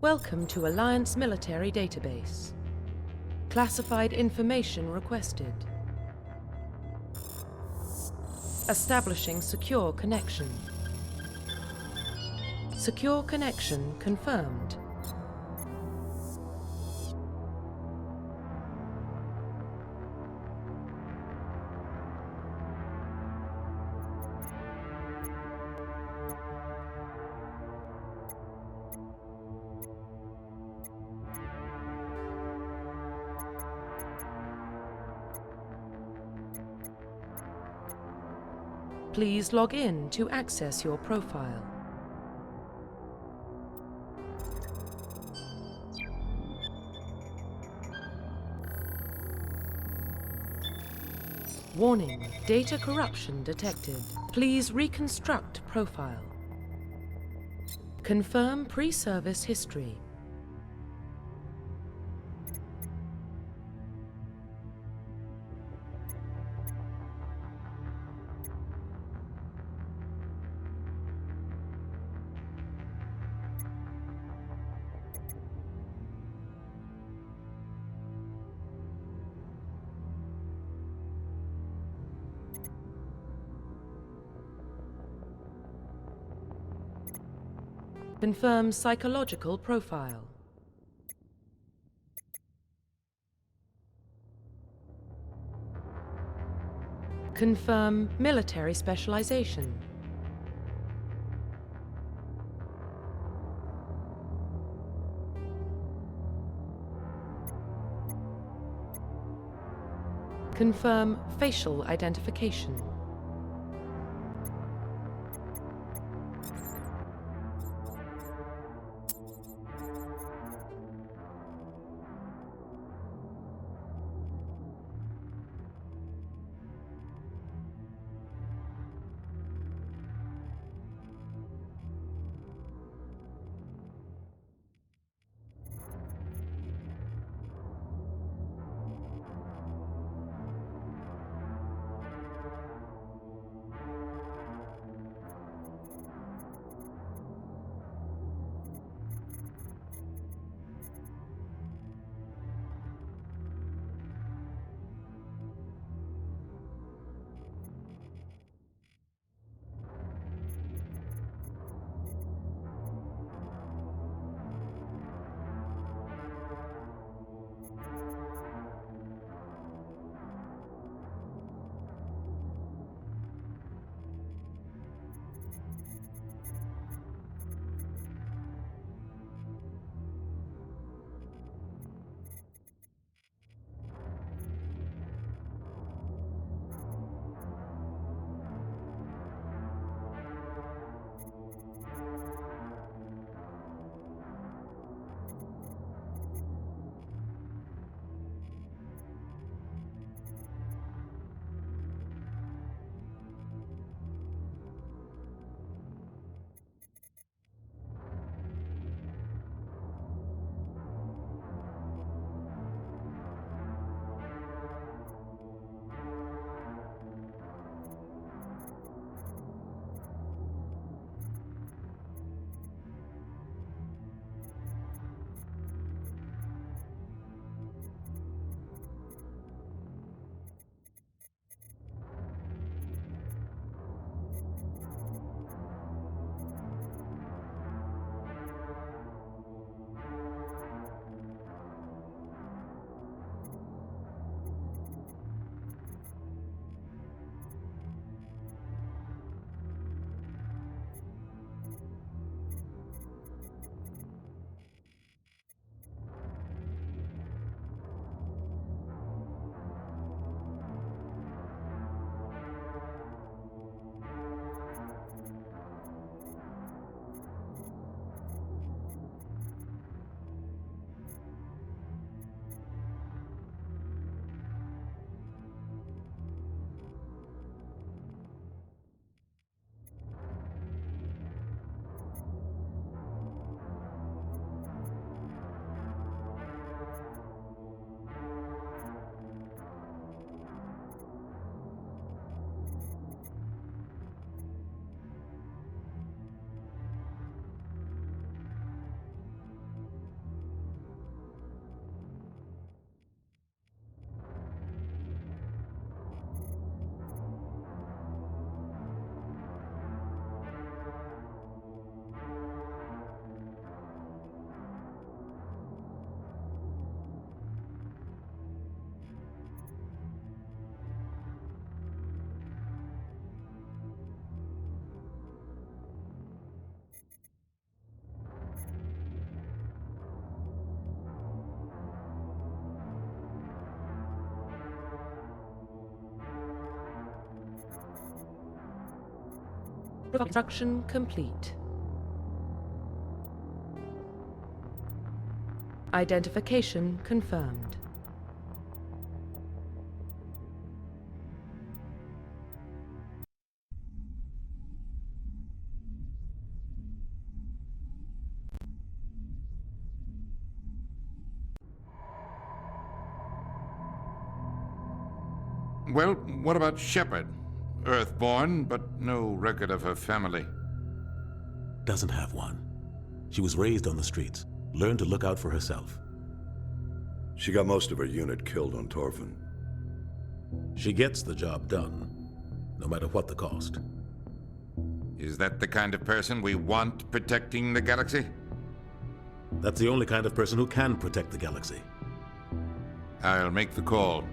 Welcome to Alliance Military Database. Classified information requested. Establishing secure connection. Secure connection confirmed. Please log in to access your profile. Warning, data corruption detected. Please reconstruct profile. Confirm pre-service history. Confirm psychological profile. Confirm military specialization. Confirm facial identification. Construction complete. Identification confirmed. Well, what about Shepard? Earthborn, but no record of her family. Doesn't have one. She was raised on the streets, learned to look out for herself. She got most of her unit killed on Torfin. She gets the job done, no matter what the cost. Is that the kind of person we want protecting the galaxy? That's the only kind of person who can protect the galaxy. I'll make the call.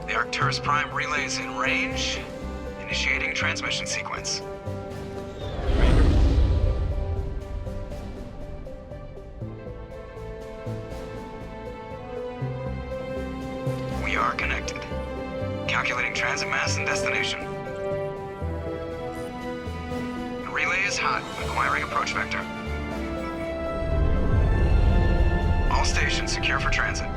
The Arcturus Prime relay is in range. Initiating transmission sequence. We are connected. Calculating transit mass and destination. The relay is hot, acquiring approach vector. All stations secure for transit.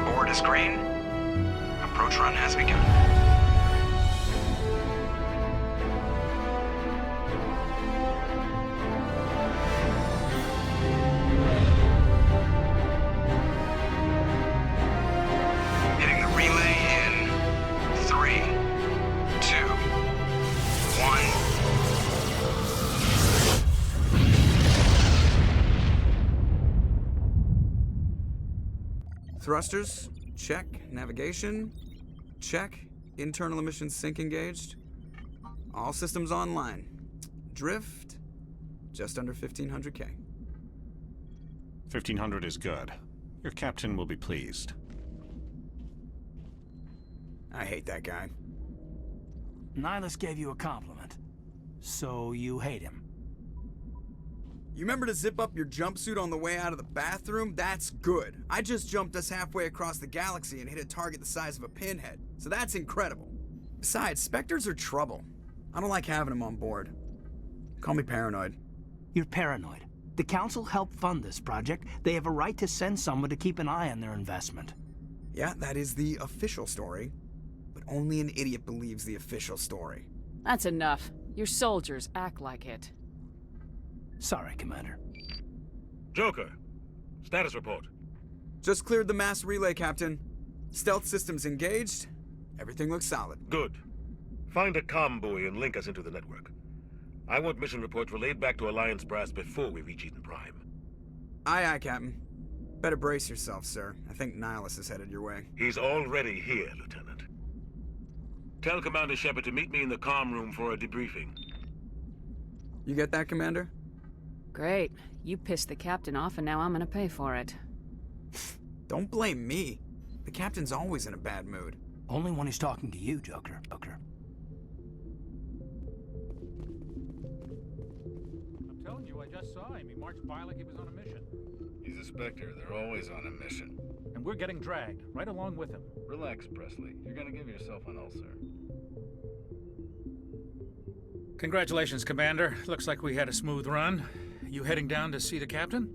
Board is green. Approach run has begun. Hitting the relay in 3, 2, 1. Thrusters, check. Navigation, check. Internal emissions sync engaged. All systems online. Drift, just under 1500K. 1500 is good. Your captain will be pleased. I hate that guy. Nihilus gave you a compliment, so you hate him. You remember to zip up your jumpsuit on the way out of the bathroom? That's good. I just jumped us halfway across the galaxy and hit a target the size of a pinhead, so that's incredible. Besides, Spectres are trouble. I don't like having them on board. Call me paranoid. You're paranoid. The Council helped fund this project. They have a right to send someone to keep an eye on their investment. Yeah, that is the official story. But only an idiot believes the official story. That's enough. Your soldiers act like it. Sorry, Commander. Joker, status report. Just cleared the mass relay, Captain. Stealth systems engaged. Everything looks solid. Good. Find a comm buoy and link us into the network. I want mission reports relayed back to Alliance brass before we reach Eden Prime. Aye, aye, Captain. Better brace yourself, sir. I think Nihilus is headed your way. He's already here, Lieutenant. Tell Commander Shepard to meet me in the comm room for a debriefing. You get that, Commander? Great. You pissed the captain off and now I'm gonna pay for it. Don't blame me. The Captain's always in a bad mood. Only when he's talking to you, Joker. I'm telling you, I just saw him. He marched by like he was on a mission. He's a Spectre. They're always on a mission. And we're getting dragged, right along with him. Relax, Presley. You're gonna give yourself an ulcer. Congratulations, Commander. Looks like we had a smooth run. You heading down to see the captain?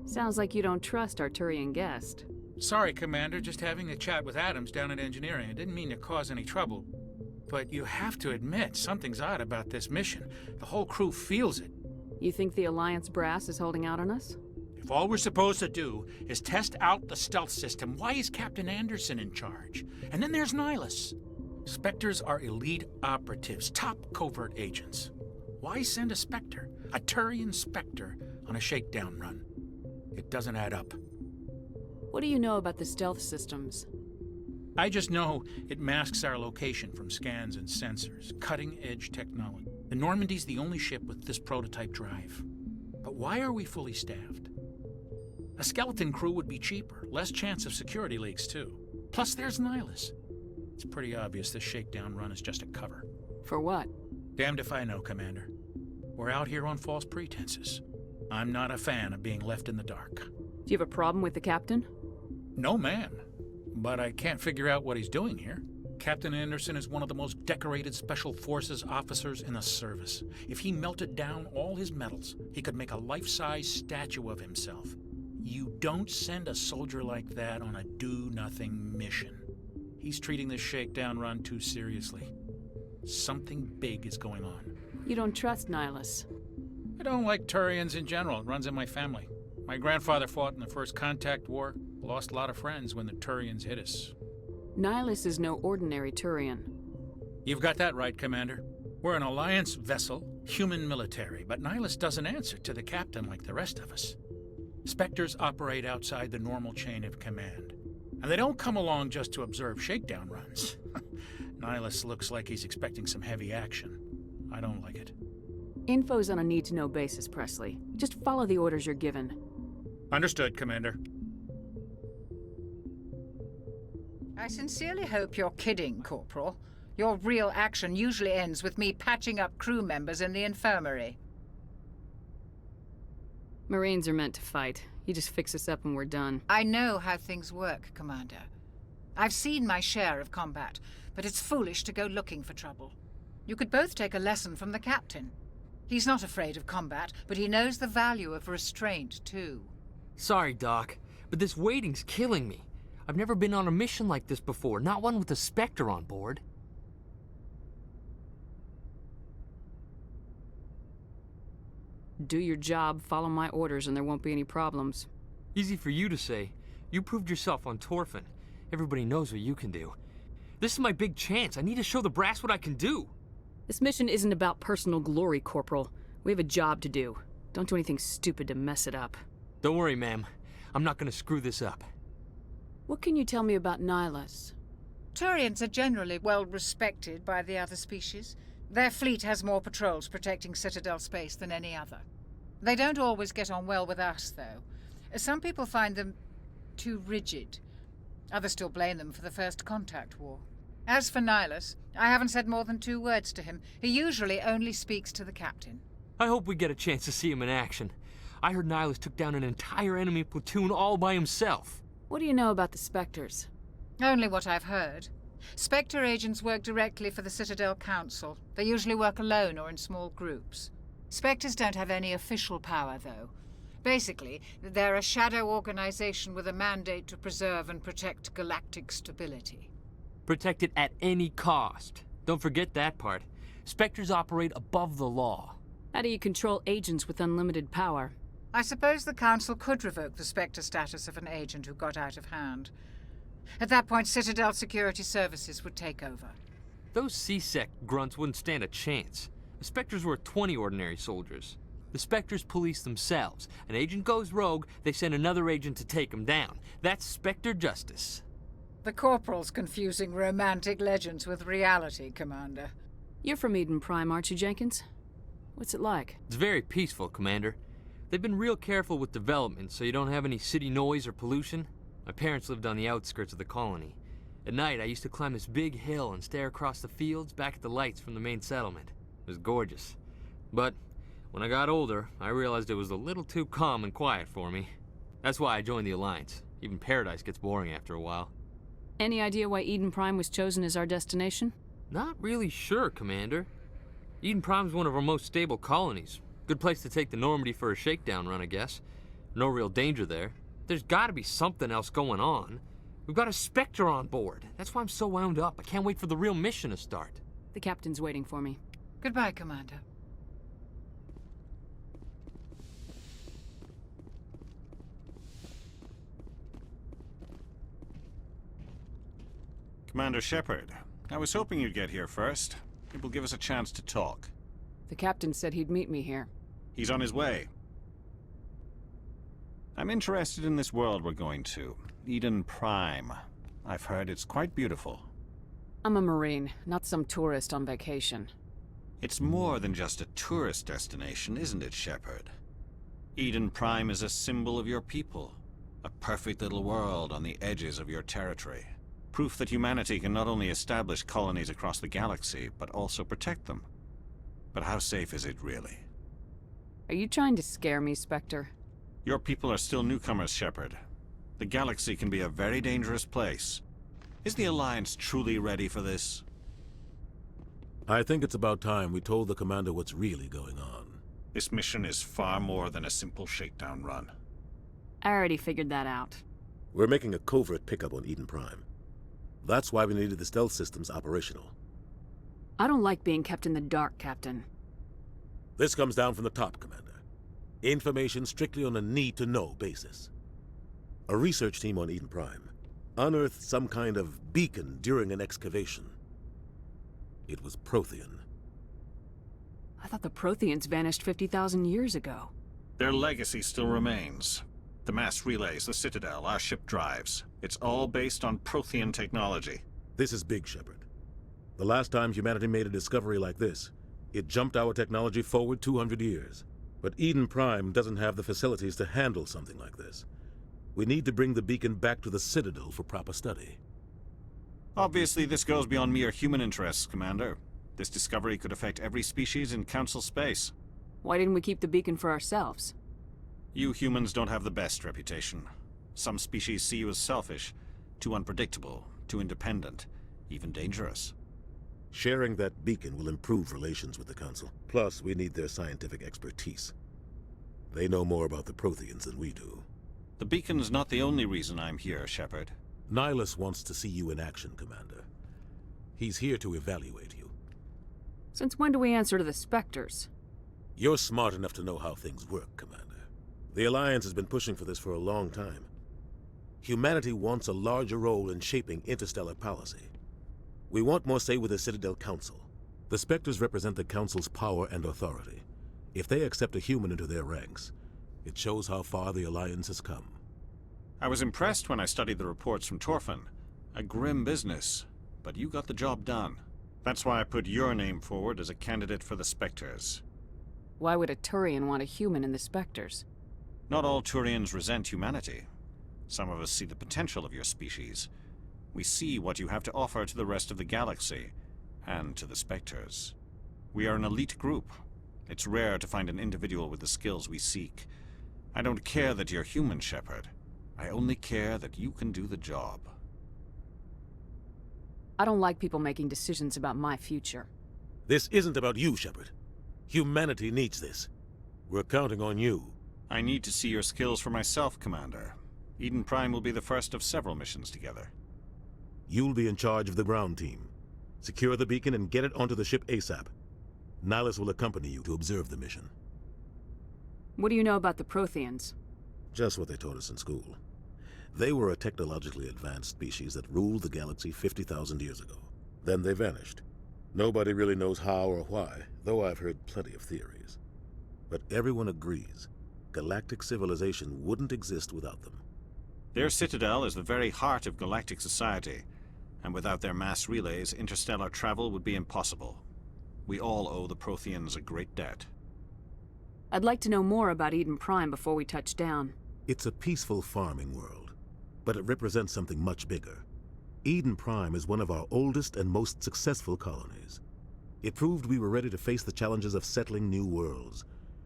Sounds like you don't trust Arturian guest. Sorry, Commander. Just having a chat with Adams down at engineering. I didn't mean to cause any trouble. But you have to admit, something's odd about this mission. The whole crew feels it. You think the Alliance brass is holding out on us? If If all we're supposed to do is test out the stealth system, why is Captain Anderson in charge? And then there's Nihilus. Spectres are elite operatives, top covert agents. Why send a Spectre, a Turian Spectre, on a shakedown run? It doesn't add up. What do you know about the stealth systems? I just know it masks our location from scans and sensors. Cutting-edge technology. The Normandy's the only ship with this prototype drive. But why are we fully staffed? A skeleton crew would be cheaper, less chance of security leaks too. Plus there's Nihilus. It's pretty obvious this shakedown run is just a cover. For what? Damned if I know, Commander. We're out here on false pretenses. I'm not a fan of being left in the dark. Do you have a problem with the captain? No, man. But I can't figure out what he's doing here. Captain Anderson is one of the most decorated Special Forces officers in the service. If he melted down all his medals, he could make a life-size statue of himself. You don't send a soldier like that on a do-nothing mission. He's treating this shakedown run too seriously. Something big is going on. You don't trust Nihilus? I don't like Turians in general. It runs in my family. My grandfather fought in the First Contact War, lost a lot of friends when the Turians hit us. Nihilus is no ordinary Turian. You've got that right, Commander. We're an Alliance vessel, human military, but Nihilus doesn't answer to the captain like the rest of us. Spectres operate outside the normal chain of command. And they don't come along just to observe shakedown runs. Nihilus looks like he's expecting some heavy action. I don't like it. Info's on a need-to-know basis, Presley. Just follow the orders you're given. Understood, Commander. I sincerely hope you're kidding, Corporal. Your real action usually ends with me patching up crew members in the infirmary. Marines are meant to fight. You just fix us up and we're done. I know how things work, Commander. I've seen my share of combat, but it's foolish to go looking for trouble. You could both take a lesson from the captain. He's not afraid of combat, but he knows the value of restraint, too. Sorry, Doc, but this waiting's killing me. I've never been on a mission like this before, not one with a Spectre on board. Do your job, follow my orders, and there won't be any problems. Easy for you to say. You proved yourself on Torfin. Everybody knows what you can do. This is my big chance. I need to show the brass what I can do. This mission isn't about personal glory, Corporal. We have a job to do. Don't do anything stupid to mess it up. Don't worry, ma'am. I'm not gonna screw this up. What can you tell me about Nihilus? Turians are generally well respected by the other species. Their fleet has more patrols protecting Citadel space than any other. They don't always get on well with us, though. Some people find them too rigid. Others still blame them for the First Contact War. As for Nihilus, I haven't said more than 2 words to him. He usually only speaks to the captain. I hope we get a chance to see him in action. I heard Nihilus took down an entire enemy platoon all by himself. What do you know about the Spectres? Only what I've heard. Spectre agents work directly for the Citadel Council. They usually work alone or in small groups. Spectres don't have any official power, though. Basically, they're a shadow organization with a mandate to preserve and protect galactic stability. Protect it at any cost. Don't forget that part. Spectres operate above the law. How do you control agents with unlimited power? I suppose the Council could revoke the Spectre status of an agent who got out of hand. At that point, Citadel Security Services would take over. Those C-Sec grunts wouldn't stand a chance. The Spectres were 20 ordinary soldiers. The Spectres police themselves. An agent goes rogue, they send another agent to take him down. That's Spectre justice. The Corporal's confusing romantic legends with reality, Commander. You're from Eden Prime, aren't you, Jenkins? What's it like? It's very peaceful, Commander. They've been real careful with development, so you don't have any city noise or pollution. My parents lived on the outskirts of the colony. At night, I used to climb this big hill and stare across the fields back at the lights from the main settlement. It was gorgeous. But when I got older, I realized it was a little too calm and quiet for me. That's why I joined the Alliance. Even Paradise gets boring after a while. Any idea why Eden Prime was chosen as our destination? Not really sure, Commander. Eden Prime's one of our most stable colonies. Good place to take the Normandy for a shakedown run, I guess. No real danger there. There's gotta be something else going on. We've got a Spectre on board. That's why I'm so wound up. I can't wait for the real mission to start. The captain's waiting for me. Goodbye, Commander. Commander Shepard, I was hoping you'd get here first. It will give us a chance to talk. The captain said he'd meet me here. He's on his way. I'm interested in this world we're going to, Eden Prime. I've heard it's quite beautiful. I'm a Marine, not some tourist on vacation. It's more than just a tourist destination, isn't it, Shepard? Eden Prime is a symbol of your people. A perfect little world on the edges of your territory. Proof that humanity can not only establish colonies across the galaxy, but also protect them. But how safe is it really? Are you trying to scare me, Spectre? Your people are still newcomers, Shepard. The galaxy can be a very dangerous place. Is the Alliance truly ready for this? I think it's about time we told the commander what's really going on. This mission is far more than a simple shakedown run. I already figured that out. We're making a covert pickup on Eden Prime. That's why we needed the stealth systems operational. I don't like being kept in the dark, Captain. This comes down from the top, Commander. Information strictly on a need-to-know basis. A research team on Eden Prime unearthed some kind of beacon during an excavation. It was Prothean. I thought the Protheans vanished 50,000 years ago. Their legacy still remains. The mass relays, the Citadel, our ship drives. It's all based on Prothean technology. This is big, Shepard. The last time humanity made a discovery like this, it jumped our technology forward 200 years. But Eden Prime doesn't have the facilities to handle something like this. We need to bring the beacon back to the Citadel for proper study. Obviously, this goes beyond mere human interests, Commander. This discovery could affect every species in Council space. Why didn't we keep the beacon for ourselves? You humans don't have the best reputation. Some species see you as selfish, too unpredictable, too independent, even dangerous. Sharing that beacon will improve relations with the Council. Plus, we need their scientific expertise. They know more about the Protheans than we do. The beacon's not the only reason I'm here, Shepard. Nihilus wants to see you in action, Commander. He's here to evaluate you. Since when do we answer to the Spectres? You're smart enough to know how things work, Commander. The Alliance has been pushing for this for a long time. Humanity wants a larger role in shaping interstellar policy. We want more say with the Citadel Council. The Spectres represent the Council's power and authority. If they accept a human into their ranks, it shows how far the Alliance has come. I was impressed when I studied the reports from Torfin. A grim business, but you got the job done. That's why I put your name forward as a candidate for the Spectres. Why would a Turian want a human in the Spectres? Not all Turians resent humanity. Some of us see the potential of your species. We see what you have to offer to the rest of the galaxy, and to the Spectres. We are an elite group. It's rare to find an individual with the skills we seek. I don't care that you're human, Shepard. I only care that you can do the job. I don't like people making decisions about my future. This isn't about you, Shepard. Humanity needs this. We're counting on you. I need to see your skills for myself, Commander. Eden Prime will be the first of several missions together. You'll be in charge of the ground team. Secure the beacon and get it onto the ship ASAP. Nihilus will accompany you to observe the mission. What do you know about the Protheans? Just what they taught us in school. They were a technologically advanced species that ruled the galaxy 50,000 years ago. Then they vanished. Nobody really knows how or why, though I've heard plenty of theories. But everyone agrees, galactic civilization wouldn't exist without them. Their citadel is the very heart of galactic society, and without their mass relays, interstellar travel would be impossible. We all owe the Protheans a great debt. I'd like to know more about Eden Prime before we touch down. It's a peaceful farming world, but it represents something much bigger. Eden Prime is one of our oldest and most successful colonies. It proved we were ready to face the challenges of settling new worlds,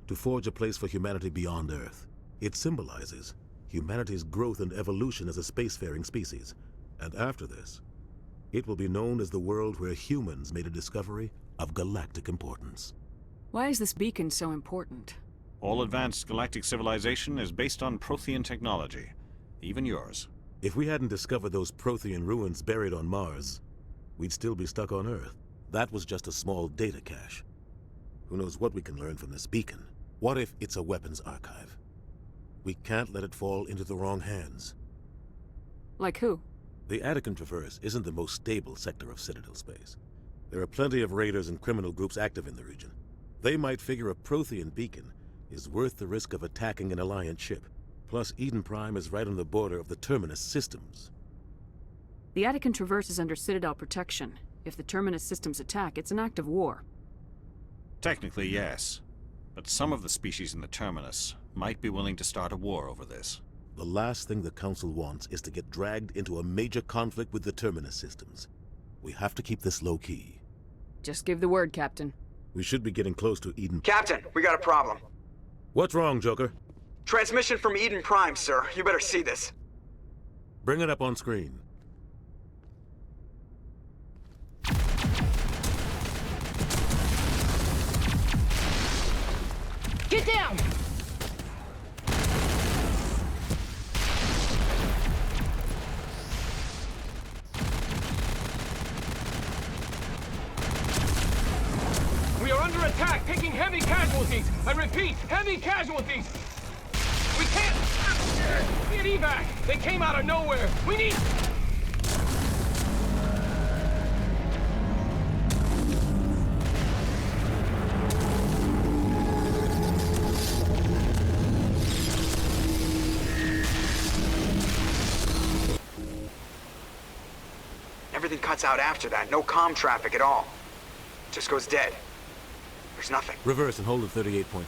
to forge a place for humanity beyond Earth. It symbolizes humanity's growth and evolution as a spacefaring species. And after this, it will be known as the world where humans made a discovery of galactic importance. Why is this beacon so important? All advanced galactic civilization is based on Prothean technology, even yours. If we hadn't discovered those Prothean ruins buried on Mars, we'd still be stuck on Earth. That was just a small data cache. Who knows what we can learn from this beacon? What if it's a weapons archive? We can't let it fall into the wrong hands. Like who? The Attican Traverse isn't the most stable sector of Citadel space. There are plenty of raiders and criminal groups active in the region. They might figure a Prothean beacon is worth the risk of attacking an Alliance ship. Plus, Eden Prime is right on the border of the Terminus systems. The Attican Traverse is under Citadel protection. If the Terminus systems attack, it's an act of war. Technically, yes. But some of the species in the Terminus might be willing to start a war over this. The last thing the Council wants is to get dragged into a major conflict with the Terminus systems. We have to keep this low-key. Just give the word, Captain. We should be getting close to Eden... Captain, we got a problem. What's wrong, Joker? Transmission from Eden Prime, sir. You better see this. Bring it up on screen. Get down! We are under attack, taking heavy casualties. I repeat, heavy casualties. We can't get evac. They came out of nowhere. We need... Everything cuts out after that. No comm traffic at all. Just goes dead. There's nothing. Reverse and hold at 38.5.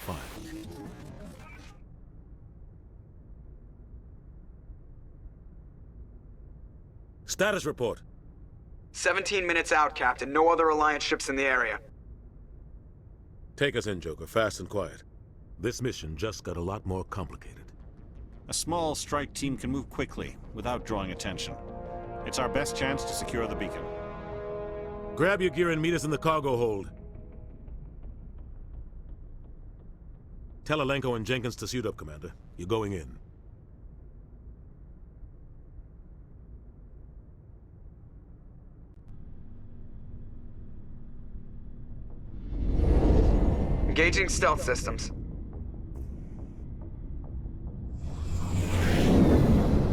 Status report. 17 minutes out, Captain. No other Alliance ships in the area. Take us in, Joker. Fast and quiet. This mission just got a lot more complicated. A small strike team can move quickly, without drawing attention. It's our best chance to secure the beacon. Grab your gear and meet us in the cargo hold. Tell Alenko and Jenkins to suit up, Commander. You're going in. Engaging stealth systems.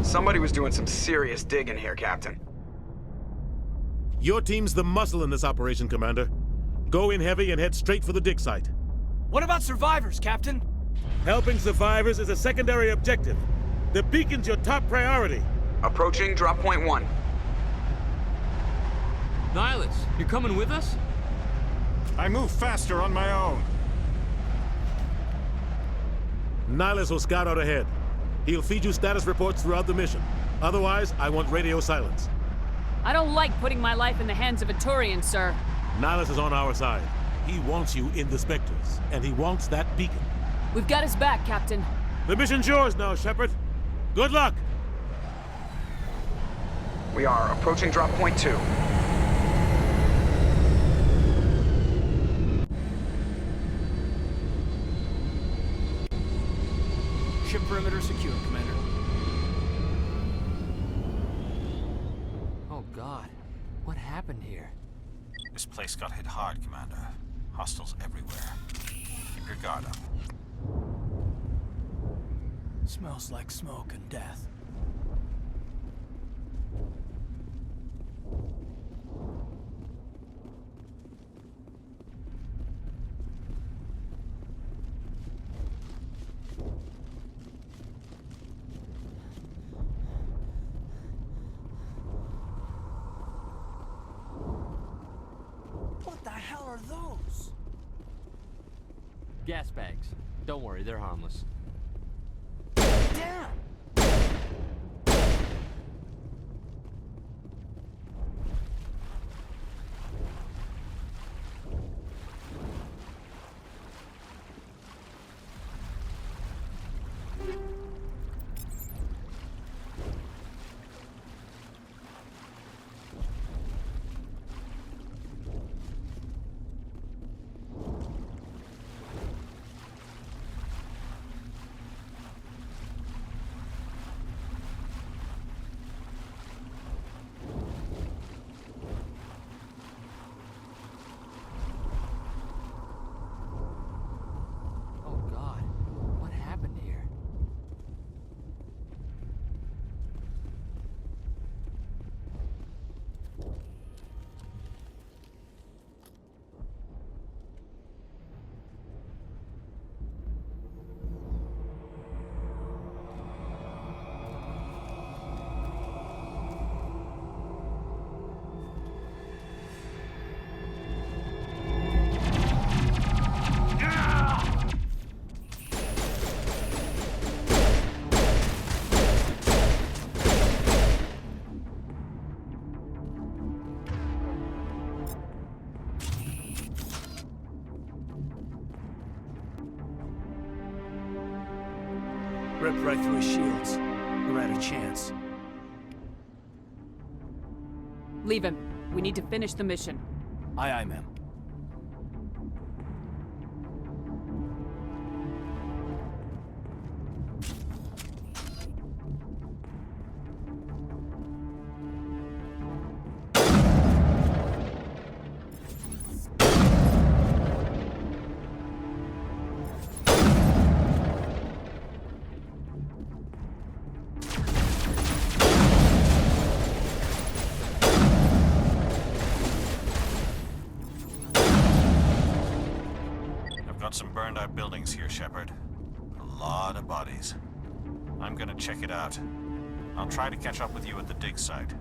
Somebody was doing some serious digging here, Captain. Your team's the muscle in this operation, Commander. Go in heavy and head straight for the dig site. What about survivors, Captain? Helping survivors is a secondary objective. The beacon's your top priority. Approaching drop point 1. Nihilus, you're coming with us? I move faster on my own. Nihilus will scout out ahead. He'll feed you status reports throughout the mission. Otherwise, I want radio silence. I don't like putting my life in the hands of a Turian, sir. Nihilus is on our side. He wants you in the Spectres, and he wants that beacon. We've got his back, Captain. The mission's yours now, Shepard. Good luck! We are approaching drop point 2. Ship perimeter secure, Commander. Oh God, what happened here? This place got hit hard, Commander. Hostiles everywhere. Keep your guard up. Smells like smoke and death. What the hell are those? Gas bags. Don't worry, they're harmless. Damn! Ripped right through his shields. We're out of chance. Leave him. We need to finish the mission. Aye, aye, ma'am. Some burned out buildings here, Shepard. A lot of bodies. I'm gonna check it out. I'll try to catch up with you at the dig site.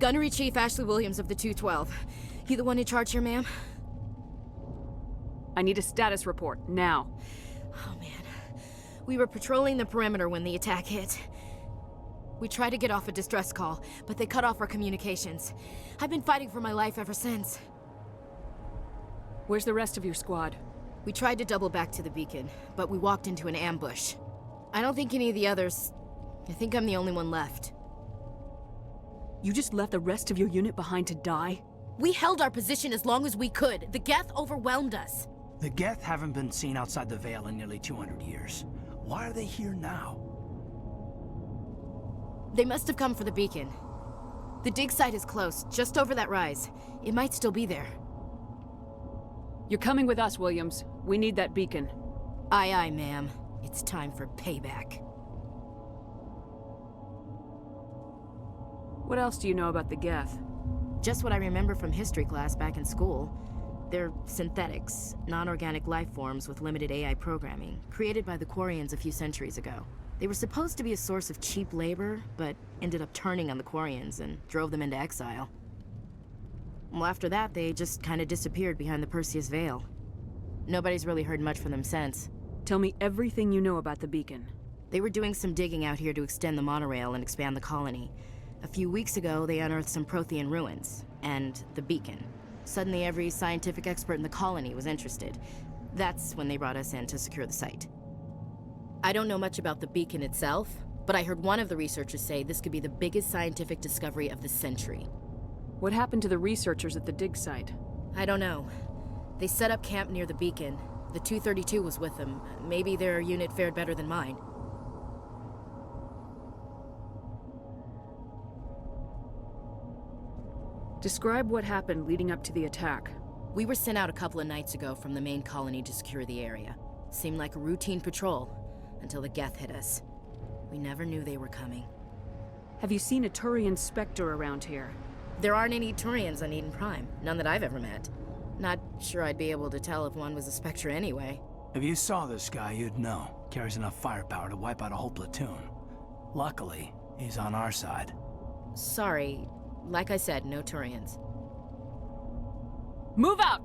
Gunnery Chief Ashley Williams of the 212. You the one in charge here, ma'am? I need a status report, now. Oh, man. We were patrolling the perimeter when the attack hit. We tried to get off a distress call, but they cut off our communications. I've been fighting for my life ever since. Where's the rest of your squad? We tried to double back to the beacon, but we walked into an ambush. I don't think any of the others... I think I'm the only one left. You just left the rest of your unit behind to die? We held our position as long as we could. The Geth overwhelmed us. The Geth haven't been seen outside the Veil in nearly 200 years. Why are they here now? They must have come for the beacon. The dig site is close, just over that rise. It might still be there. You're coming with us, Williams. We need that beacon. Aye, aye, ma'am. It's time for payback. What else do you know about the Geth? Just what I remember from history class back in school. They're synthetics, non-organic life forms with limited AI programming, created by the Quarians a few centuries ago. They were supposed to be a source of cheap labor, but ended up turning on the Quarians and drove them into exile. Well, after that, they just kind of disappeared behind the Perseus Veil. Nobody's really heard much from them since. Tell me everything you know about the beacon. They were doing some digging out here to extend the monorail and expand the colony. A few weeks ago, they unearthed some Prothean ruins, and the beacon. Suddenly, every scientific expert in the colony was interested. That's when they brought us in to secure the site. I don't know much about the beacon itself, but I heard one of the researchers say this could be the biggest scientific discovery of the century. What happened to the researchers at the dig site? I don't know. They set up camp near the beacon. The 232 was with them. Maybe their unit fared better than mine. Describe what happened leading up to the attack. We were sent out a couple of nights ago from the main colony to secure the area. Seemed like a routine patrol, until the Geth hit us. We never knew they were coming. Have you seen a Turian Spectre around here? There aren't any Turians on Eden Prime. None that I've ever met. Not sure I'd be able to tell if one was a Spectre anyway. If you saw this guy, you'd know. Carries enough firepower to wipe out a whole platoon. Luckily, he's on our side. Sorry. Like I said, no Turians. Move out!